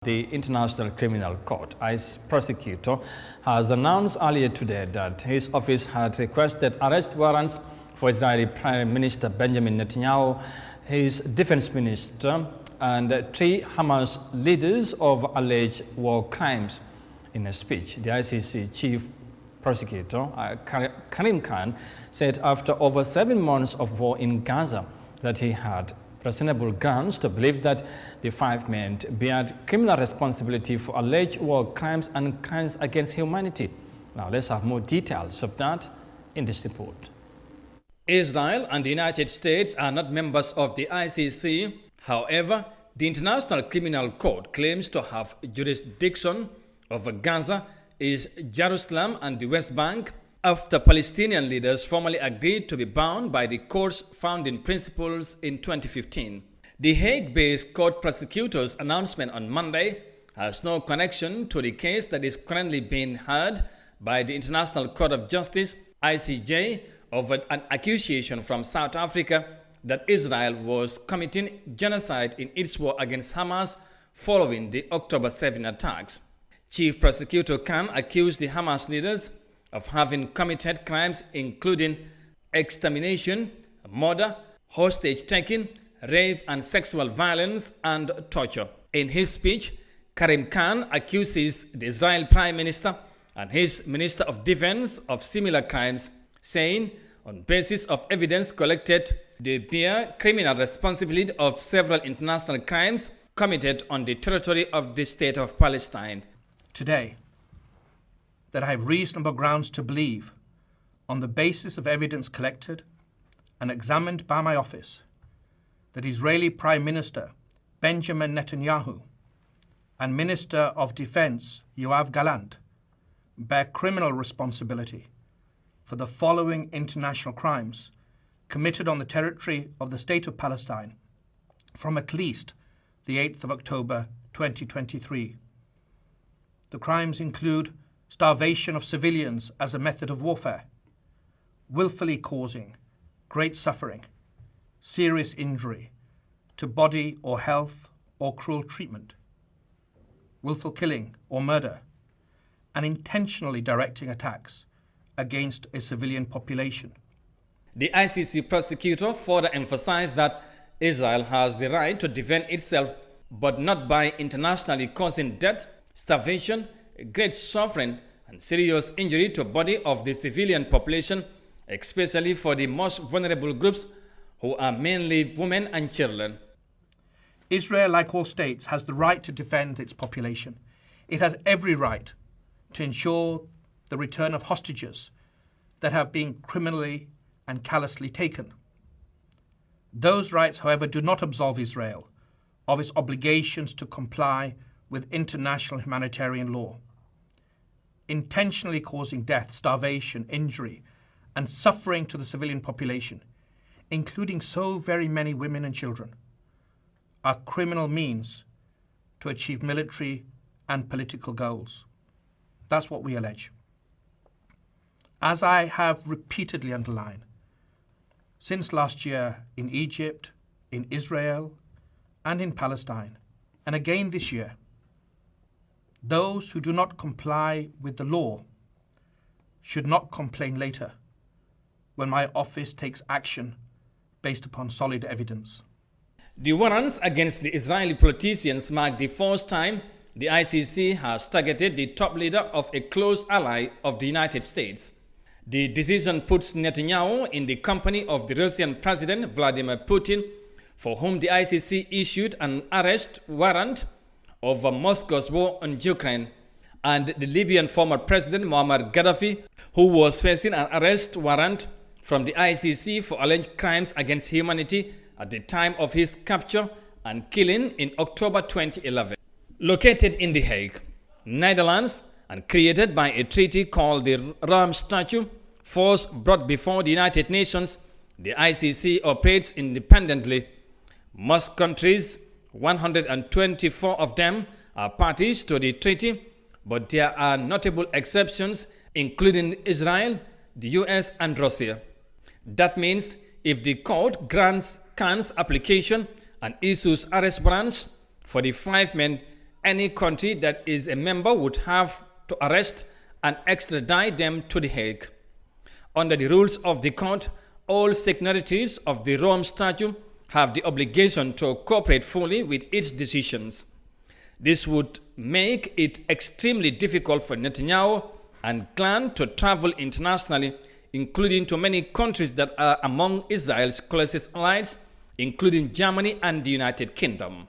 The International Criminal Court, ICE prosecutor, has announced earlier today that his office had requested arrest warrants for Israeli Prime Minister Benjamin Netanyahu, his defense minister, and 3 Hamas leaders of alleged war crimes. In a speech, the ICC chief prosecutor, Karim Khan, said after over 7 months of war in Gaza that he had reasonable grounds to believe that the 5 men bear criminal responsibility for alleged war crimes and crimes against humanity. Now let's have more details of that in this report. Israel and the United States are not members of the ICC. However, the International Criminal Court claims to have jurisdiction over Gaza, East Jerusalem and the West Bank after Palestinian leaders formally agreed to be bound by the court's founding principles in 2015. The Hague-based court prosecutor's announcement on Monday has no connection to the case that is currently being heard by the International Court of Justice, ICJ, over an accusation from South Africa that Israel was committing genocide in its war against Hamas following the October 7 attacks. Chief Prosecutor Khan accused the Hamas leaders of having committed crimes including extermination, murder, hostage-taking, rape and sexual violence, and torture. In his speech, Karim Khan accuses the Israeli Prime Minister and his Minister of Defense of similar crimes, saying, on basis of evidence collected, they bear criminal responsibility of several international crimes committed on the territory of the State of Palestine. Today, that I have reasonable grounds to believe, on the basis of evidence collected and examined by my office, that Israeli Prime Minister Benjamin Netanyahu and Minister of Defense Yoav Gallant bear criminal responsibility for the following international crimes committed on the territory of the State of Palestine from at least the 8th of October 2023. The crimes include starvation of civilians as a method of warfare, willfully causing great suffering, serious injury to body or health or cruel treatment, willful killing or murder, and intentionally directing attacks against a civilian population. The ICC prosecutor further emphasized that Israel has the right to defend itself, but not by internationally causing death, starvation, great suffering, and serious injury to body of the civilian population, especially for the most vulnerable groups, who are mainly women and children. Israel, like all states, has the right to defend its population. It has every right to ensure the return of hostages that have been criminally and callously taken. Those rights, however, do not absolve Israel of its obligations to comply with international humanitarian law. Intentionally causing death, starvation, injury, and suffering to the civilian population, including so very many women and children, are criminal means to achieve military and political goals. That's what we allege. As I have repeatedly underlined, since last year in Egypt, in Israel, and in Palestine, and again this year, those who do not comply with the law should not complain later when my office takes action based upon solid evidence. The warrants against the Israeli politicians mark the first time the ICC has targeted the top leader of a close ally of the United States. The decision puts Netanyahu in the company of the Russian President Vladimir Putin, for whom the ICC issued an arrest warrant over Moscow's war on Ukraine, and the Libyan former President Muammar Gaddafi, who was facing an arrest warrant from the ICC for alleged crimes against humanity at the time of his capture and killing in October 2011. Located in The Hague, Netherlands, and created by a treaty called the Rome Statute, first brought before the United Nations, the ICC operates independently. Most countries, 124 of them, are parties to the treaty, but there are notable exceptions, including Israel, the US, and Russia. That means if the court grants Khan's application and issues arrest warrants for the 5 men, any country that is a member would have to arrest and extradite them to The Hague. Under the rules of the court, all signatories of the Rome Statute have the obligation to cooperate fully with its decisions. This would make it extremely difficult for Netanyahu and clan to travel internationally, including to many countries that are among Israel's closest allies, including Germany and the United Kingdom.